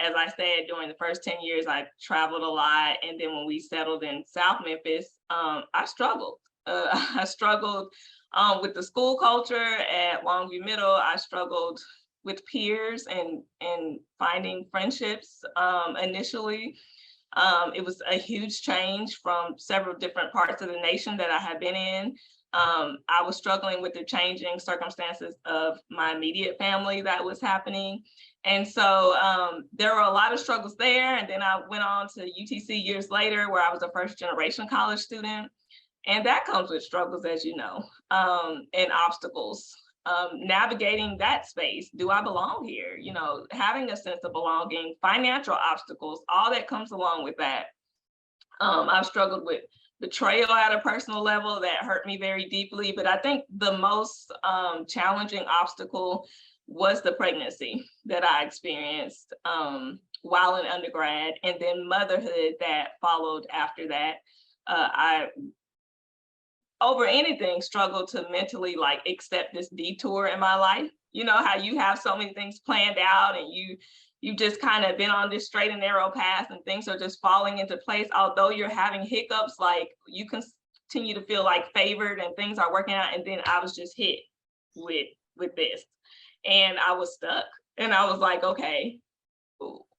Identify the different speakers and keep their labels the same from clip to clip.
Speaker 1: As I said, during the first 10 years, I traveled a lot. And then when we settled in South Memphis, I struggled. I struggled with the school culture at Longview Middle. I struggled with peers and finding friendships initially. It was a huge change from several different parts of the nation that I had been in. I was struggling with the changing circumstances of my immediate family that was happening. And so there were a lot of struggles there. And then I went on to UTC years later, where I was a first generation college student. And that comes with struggles, as you know, and obstacles. Navigating that space. Do I belong here? You know, having a sense of belonging, financial obstacles, all that comes along with that. I've struggled with betrayal at a personal level that hurt me very deeply. But I think the most challenging obstacle was the pregnancy that I experienced while in undergrad, and then motherhood that followed after that. I over anything struggled to mentally like accept this detour in my life. You know how you have so many things planned out and you've just kind of been on this straight and narrow path and things are just falling into place. Although you're having hiccups, like you continue to feel like favored and things are working out. And then I was just hit with this and I was stuck and I was like, okay,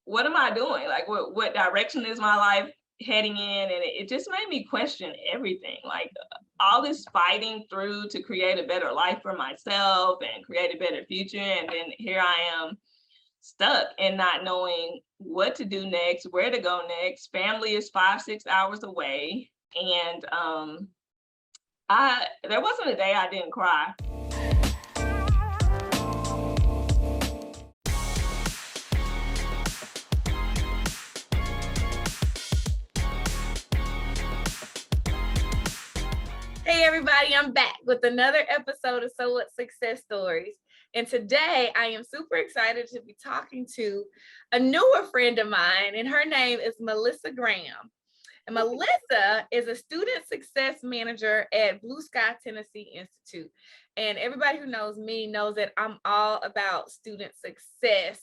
Speaker 1: what am I doing? Like what direction is my life heading in? And it just made me question everything, like all this fighting through to create a better life for myself and create a better future. And then here I am stuck and not knowing what to do next, where to go next. Family is 5-6 hours away. And there wasn't a day I didn't cry.
Speaker 2: Hey everybody, I'm back with another episode of So What Success Stories. And today I am super excited to be talking to a newer friend of mine, and her name is Melissa Graham. And Melissa is a student success manager at BlueSky Tennessee Institute. And everybody who knows me knows that I'm all about student success.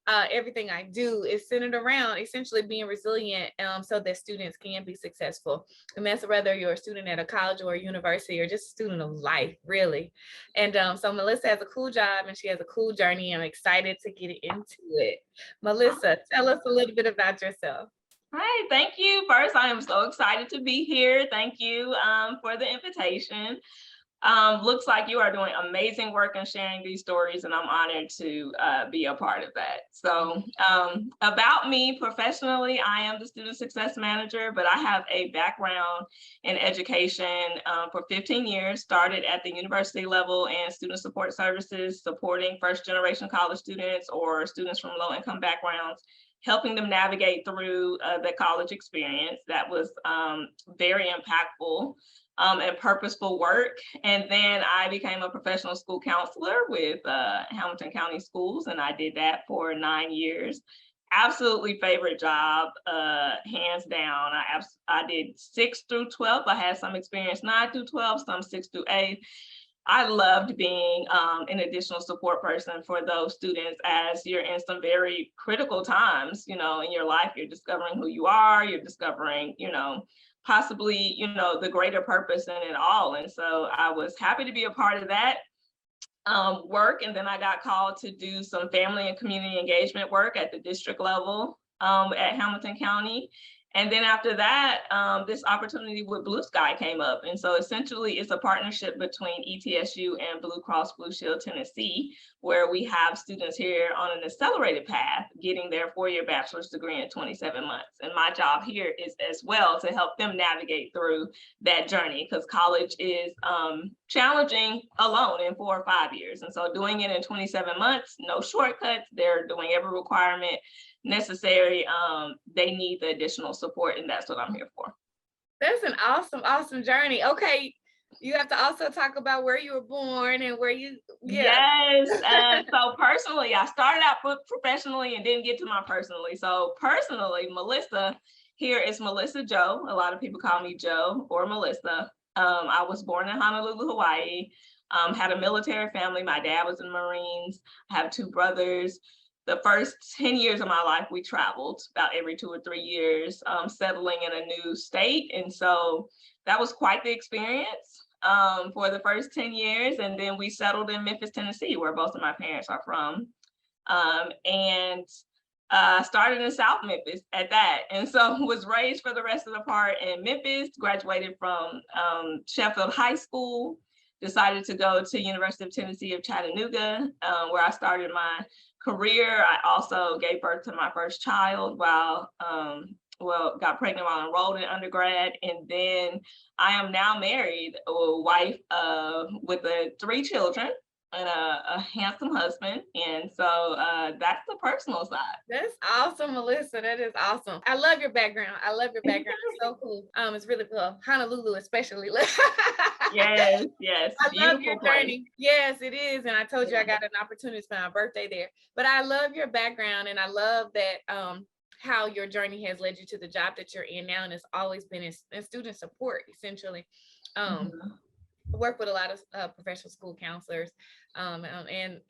Speaker 2: Everything I do is centered around essentially being resilient so that students can be successful. And that's whether you're a student at a college or a university or just a student of life, really. And so Melissa has a cool job and she has a cool journey. I'm excited to get into it. Melissa, tell us a little bit about yourself.
Speaker 1: Hi, thank you. First, I am so excited to be here. Thank you for the invitation. Looks like you are doing amazing work and sharing these stories, and I'm honored to be a part of that. So about me professionally, I am the student success manager, but I have a background in education for 15 years, started at the university level and student support services, supporting first generation college students or students from low income backgrounds, helping them navigate through the college experience. That was very impactful and purposeful work. And then I became a professional school counselor with Hamilton County Schools, and I did that for 9 years. Absolutely favorite job, hands down. I did 6 through 12. I had some experience 9 through 12, some 6 through 8. I loved being an additional support person for those students as you're in some very critical times, you know, in your life. You're discovering who you are, you're discovering, you know, possibly, you know, the greater purpose in it all. And so I was happy to be a part of that work. And then I got called to do some family and community engagement work at the district level at Hamilton County. And then after that, this opportunity with BlueSky came up. And so essentially it's a partnership between ETSU and Blue Cross Blue Shield Tennessee, where we have students here on an accelerated path, getting their 4-year bachelor's degree in 27 months. And my job here is as well to help them navigate through that journey, because college is challenging alone in 4 or 5 years. And so doing it in 27 months, no shortcuts, they're doing every requirement necessary. They need the additional support, and that's what I'm here for.
Speaker 2: That's an awesome journey. Okay, you have to also talk about where you were born and where you
Speaker 1: Yes. So personally, I started out professionally and didn't get to my personally. So personally, Melissa here is Melissa Jo. A lot of people call me Jo or Melissa. I was born in Honolulu, Hawaii. Had a military family. My dad was in the Marines. I have 2 brothers. the first 10 years of my life, we traveled about every 2 or 3 years, settling in a new state. And so that was quite the experience for the first 10 years. And then we settled in Memphis, Tennessee, where both of my parents are from. And started in South Memphis at that. And so was raised for the rest of the part in Memphis, graduated from Sheffield High School, decided to go to University of Tennessee of Chattanooga, where I started my career. I also gave birth to my first child while, got pregnant while enrolled in undergrad. And then I am now married, a wife with 3 children and a handsome husband. And so that's the personal side.
Speaker 2: That's awesome, Melissa. That is awesome. I love your background. It's so cool. It's really cool. Honolulu, especially.
Speaker 1: Yes.
Speaker 2: I love your journey. Yes, it is. And I told you I got an opportunity to spend my birthday there. But I love your background, and I love that how your journey has led you to the job that you're in now, and it's always been in student support, essentially. Work with a lot of professional school counselors and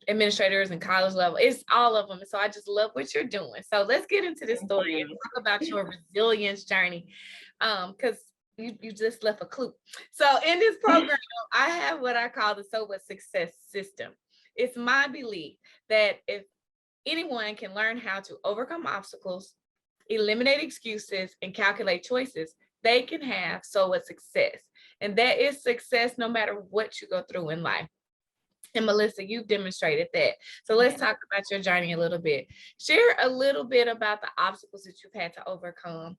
Speaker 2: administrators and college level. It's all of them. So I just love what you're doing. So let's get into this story and talk about your resilience journey, because you just left a clue. So in this program, I have what I call the So What Success system. It's my belief that if anyone can learn how to overcome obstacles, eliminate excuses, and calculate choices, they can have so what success. And that is success no matter what you go through in life. And Melissa, you've demonstrated that. So let's talk about your journey a little bit. Share a little bit about the obstacles that you've had to overcome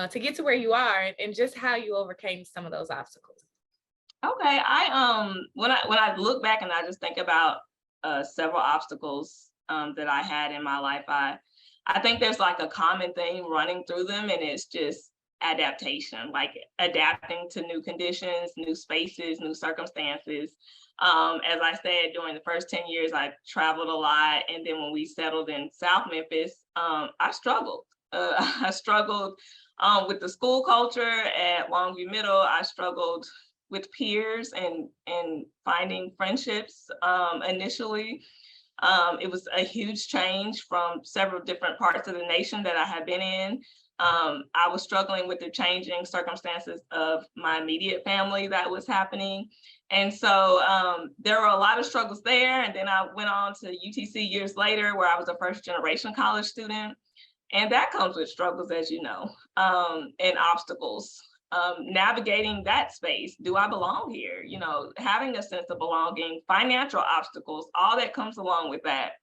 Speaker 2: to get to where you are, and just how you overcame some of those obstacles.
Speaker 1: Okay, when I look back and I just think about several obstacles that I had in my life, I think there's like a common theme running through them, and it's just adaptation, like adapting to new conditions, new spaces, new circumstances. As I said, during the first 10 years, I traveled a lot. And then when we settled in South Memphis, I struggled. I struggled with the school culture at Longview Middle. I struggled with peers and finding friendships initially. It was a huge change from several different parts of the nation that I had been in. I was struggling with the changing circumstances of my immediate family that was happening. And so there were a lot of struggles there. And then I went on to UTC years later, where I was a first generation college student. And that comes with struggles, as you know, and obstacles. Navigating that space. Do I belong here? You know, having a sense of belonging, financial obstacles, all that comes along with that.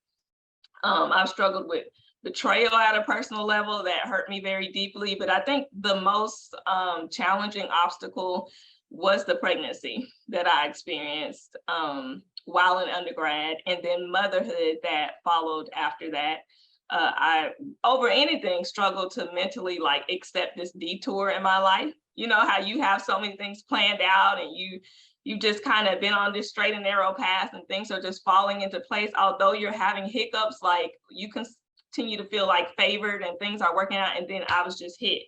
Speaker 1: I've struggled with betrayal at a personal level that hurt me very deeply. But I think the most challenging obstacle was the pregnancy that I experienced while in undergrad, and then motherhood that followed after that. I, over anything, struggled to mentally like accept this detour in my life. You know how you have so many things planned out, and you've just kind of been on this straight and narrow path, and things are just falling into place. Although you're having hiccups, like you continue to feel like favored and things are working out. And then I was just hit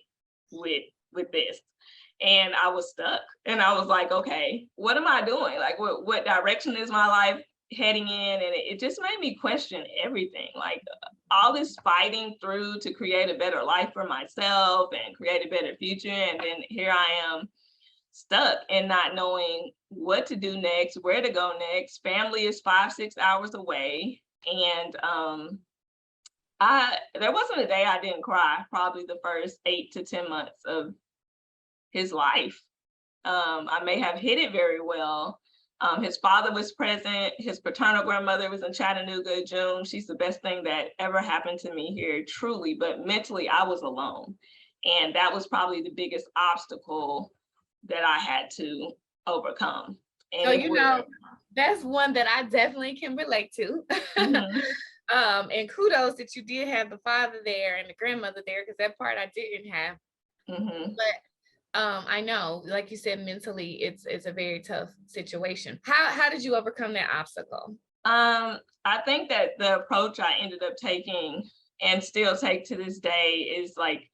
Speaker 1: with this, and I was stuck, and I was like, okay, what am I doing? Like, what direction is my life heading in? And it just made me question everything, like all this fighting through to create a better life for myself and create a better future. And then here I am stuck and not knowing what to do next, where to go next. Family is 5-6 hours away. And there wasn't a day I didn't cry, probably the first 8 to 10 months of his life. I may have hid it very well. His father was present. His paternal grandmother was in Chattanooga, June. She's the best thing that ever happened to me here, truly. But mentally, I was alone. And that was probably the biggest obstacle that I had to overcome. And
Speaker 2: so, you know, that's one that I definitely can relate to. Mm-hmm. And kudos that you did have the father there and the grandmother there, because that part I didn't have. Mm-hmm. But I know, like you said, mentally, it's a very tough situation. How did you overcome that obstacle?
Speaker 1: I think that the approach I ended up taking, and still take to this day, is like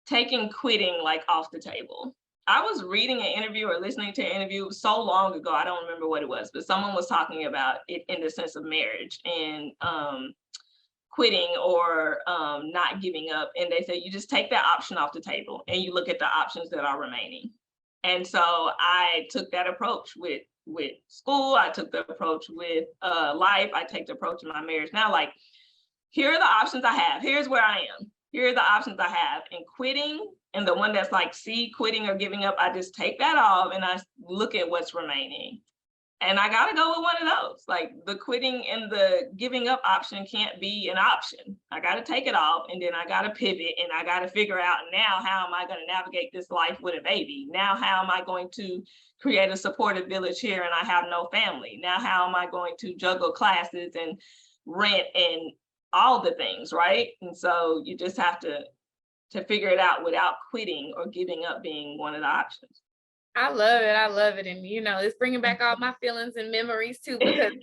Speaker 1: taking quitting like off the table. I was reading an interview or listening to an interview so long ago, I don't remember what it was, but someone was talking about it in the sense of marriage and quitting or not giving up. And they say you just take that option off the table and you look at the options that are remaining. And so I took that approach with school. I took the approach with life. I take the approach in my marriage now. Like, here are the options I have. Here's where I am. Here are the options I have. And quitting, and the one that's like C, quitting or giving up, I just take that off and I look at what's remaining. And I got to go with one of those. Like, the quitting and the giving up option can't be an option. I got to take it off, and then I got to pivot, and I got to figure out now, how am I going to navigate this life with a baby? Now, how am I going to create a supportive village here and I have no family? Now, how am I going to juggle classes and rent and all the things, right? And so you just have to figure it out without quitting or giving up being one of the options.
Speaker 2: I love it. I love it. And, it's bringing back all my feelings and memories too, because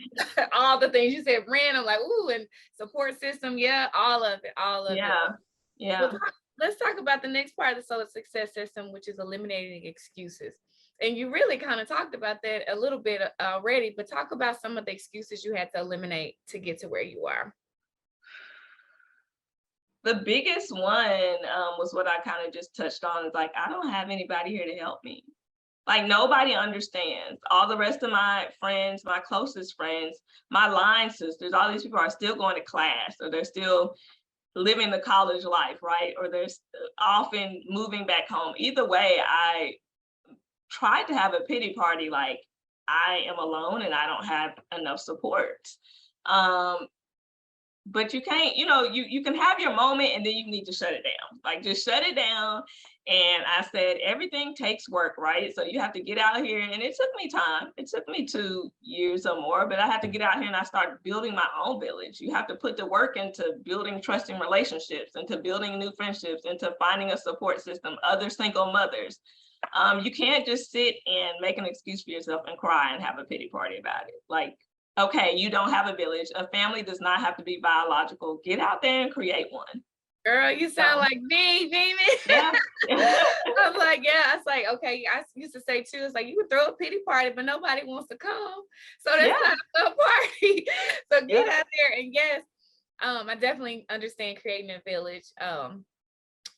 Speaker 2: all the things you said, random, like, ooh, and support system. Yeah, all of it.
Speaker 1: Yeah.
Speaker 2: Well, let's talk about the next part of the SOA success system, which is eliminating excuses. And you really kind of talked about that a little bit already, but talk about some of the excuses you had to eliminate to get to where you are.
Speaker 1: The biggest one was what I kind of just touched on. Is like, I don't have anybody here to help me. Like, nobody understands. All the rest of my friends, my closest friends, my line sisters, all these people are still going to class, or they're still living the college life, right? Or they're often moving back home. Either way, I tried to have a pity party, like, I am alone and I don't have enough support. But you can't, you can have your moment and then you need to shut it down. Like, just shut it down. And I said, everything takes work, right? So you have to get out here. And it took me time. It took me 2 years or more, but I had to get out here and I started building my own village. You have to put the work into building trusting relationships, into building new friendships, into finding a support system, other single mothers. You can't just sit and make an excuse for yourself and cry and have a pity party about it. Like, okay, you don't have a village. A family does not have to be biological. Get out there and create one.
Speaker 2: Girl, you sound like me, baby.
Speaker 1: Yeah.
Speaker 2: I'm like, yeah. It's like, okay. I used to say too, it's like, you can throw a pity party, but nobody wants to come. So that's not a fun party. So get out there. And yes, I definitely understand creating a village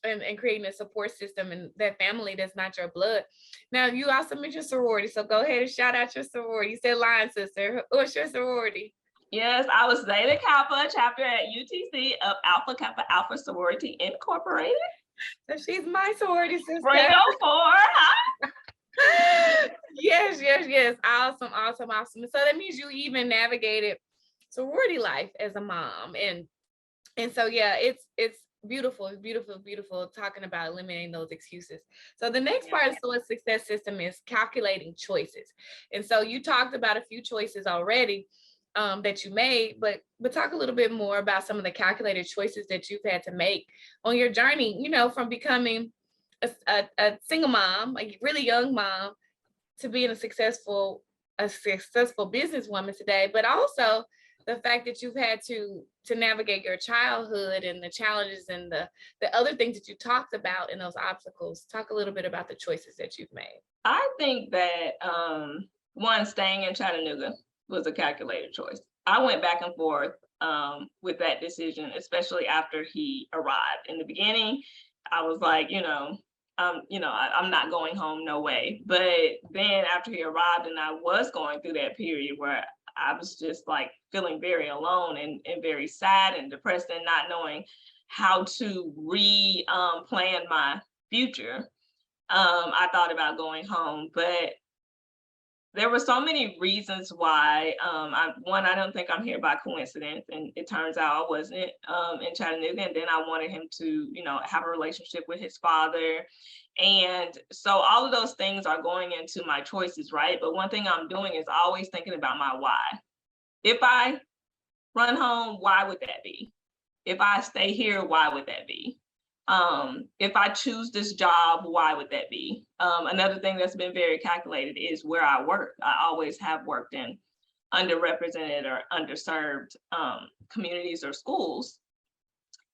Speaker 2: and creating a support system, and that family that's not your blood. Now, you also mentioned sorority. So go ahead and shout out your sorority. You said line sister. What's your sorority?
Speaker 1: Yes, I was Zeta Kappa chapter at UTC of Alpha Kappa Alpha Sorority Incorporated.
Speaker 2: So she's my sorority sister.
Speaker 1: 304.
Speaker 2: Yes. Awesome. So that means you even navigated sorority life as a mom. And so, yeah, it's beautiful. It's beautiful talking about eliminating those excuses. So the next part of the success system is calculating choices. And so you talked about a few choices already that you made, but talk a little bit more about some of the calculated choices that you've had to make on your journey, from becoming a single mom, a really young mom, to being a successful businesswoman today, but also the fact that you've had to navigate your childhood and the challenges and the other things that you talked about and those obstacles. Talk a little bit about the choices that you've made.
Speaker 1: I think that one, staying in Chattanooga was a calculated choice. I went back and forth with that decision, especially after he arrived. In the beginning, I was like, I'm not going home, no way. But then after he arrived and I was going through that period where I was just like feeling very alone and very sad and depressed and not knowing how to plan my future, I thought about going home. But there were so many reasons why. I don't think I'm here by coincidence, and it turns out I wasn't in Chattanooga. And then I wanted him to, have a relationship with his father. And so all of those things are going into my choices, right? But one thing I'm doing is always thinking about my why. If I run home, why would that be? If I stay here, why would that be? If I choose this job, why would that be? Another thing that's been very calculated is where I work. I always have worked in underrepresented or underserved communities or schools.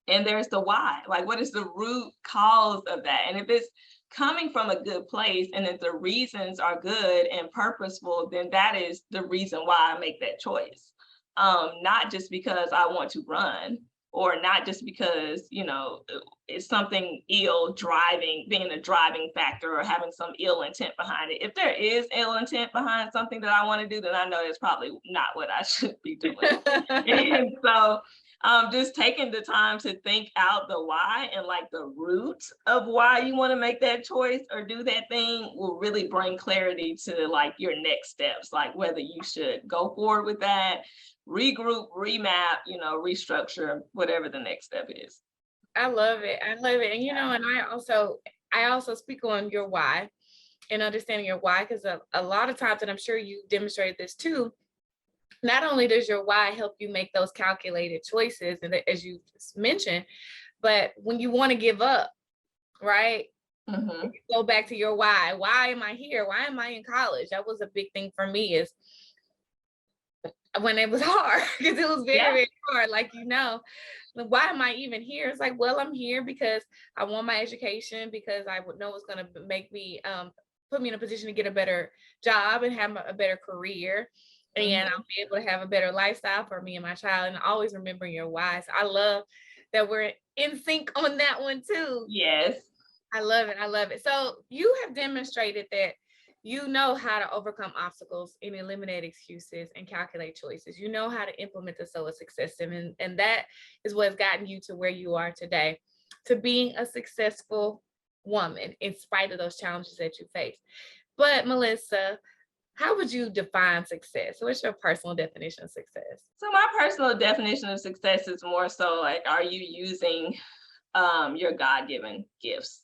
Speaker 1: And there's the why, like, what is the root cause of that? And if it's coming from a good place and if the reasons are good and purposeful, then that is the reason why I make that choice. Not just because I want to run, or not just because, it's something ill being a driving factor or having some ill intent behind it. If there is ill intent behind something that I want to do, then I know that's probably not what I should be doing. And so just taking the time to think out the why and like the root of why you want to make that choice or do that thing will really bring clarity to like your next steps, like whether you should go forward with that, regroup, remap, restructure, whatever the next step is.
Speaker 2: I love it. I love it. And, and I also speak on your why and understanding your why, because a lot of times, and I'm sure you demonstrated this too, not only does your why help you make those calculated choices, and as you mentioned, but when you want to give up, right? Mm-hmm. You go back to your why. Why am I here? Why am I in college? That was a big thing for me, is when it was hard, because it was very, very hard. Like, why am I even here? It's like, well, I'm here because I want my education, because I would know it's going to make me, put me in a position to get a better job and have a better career. And I'll be able to have a better lifestyle for me and my child. And always remembering your why. So I love that we're in sync on that one too.
Speaker 1: Yes.
Speaker 2: I love it. I love it. So you have demonstrated that you know how to overcome obstacles and eliminate excuses and calculate choices. You know how to implement the SOA success system. And that is what's gotten you to where you are today, to being a successful woman in spite of those challenges that you face. But Melissa, how would you define success? What's your personal definition of success?
Speaker 1: So my personal definition of success is more so like, are you using your God-given gifts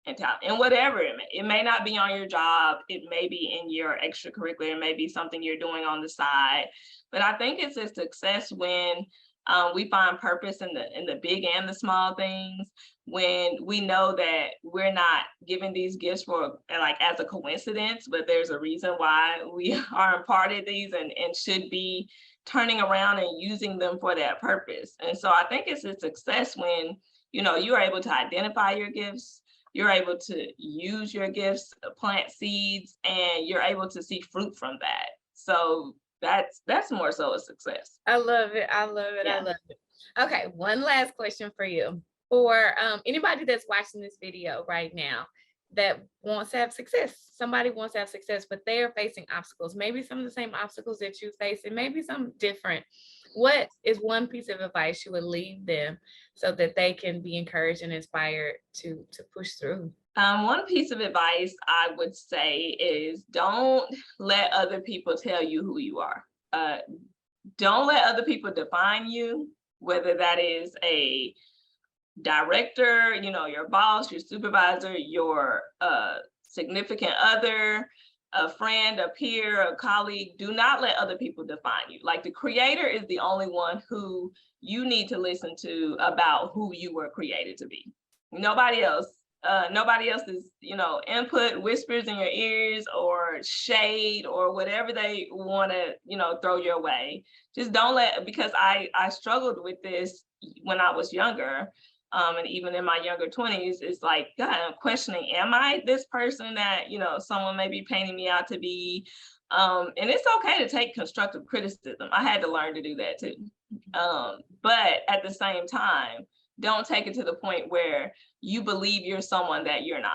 Speaker 1: and talent, and whatever it may not be on your job, it may be in your extracurricular, it may be something you're doing on the side. But I think it's a success when we find purpose in the big and the small things, when we know that we're not given these gifts for like as a coincidence, but there's a reason why we are imparted these and should be turning around and using them for that purpose. And so I think it's a success when, you're able to identify your gifts, you're able to use your gifts, plant seeds, and you're able to see fruit from that. So that's more so a success.
Speaker 2: I love it. I love it. Yeah. I love it. Okay, one last question for you. For anybody that's watching this video right now that wants to have success, somebody wants to have success, but they're facing obstacles, maybe some of the same obstacles that you face, and maybe some different. What is one piece of advice you would leave them so that they can be encouraged and inspired to push through?
Speaker 1: One piece of advice I would say is don't let other people tell you who you are. Don't let other people define you, whether that is a director, your boss, your supervisor, your significant other, a friend, a peer, a colleague. Do not let other people define you. Like, the creator is the only one who you need to listen to about who you were created to be. Nobody else. Nobody else's, input, whispers in your ears, or shade, or whatever they want to, throw your way. Just don't because I struggled with this when I was younger. And even in my younger 20s, it's like, God, I'm questioning, am I this person that, someone may be painting me out to be? And it's okay to take constructive criticism. I had to learn to do that too. But at the same time, don't take it to the point where you believe you're someone that you're not.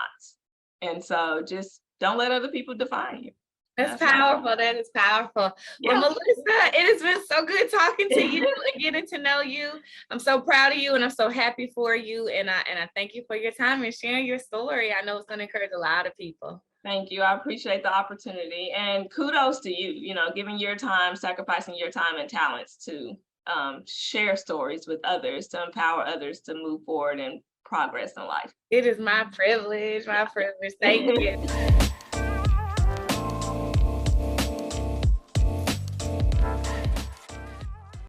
Speaker 1: And so just don't let other people define you.
Speaker 2: That's powerful. That is powerful. Yeah. Well, Melissa, it has been so good talking to you and getting to know you. I'm so proud of you, and I'm so happy for you. And I thank you for your time and sharing your story. I know it's going to encourage a lot of people.
Speaker 1: Thank you. I appreciate the opportunity, and kudos to you, giving your time, sacrificing your time and talents to share stories with others, to empower others to move forward and progress in life.
Speaker 2: It is my privilege. Thank you.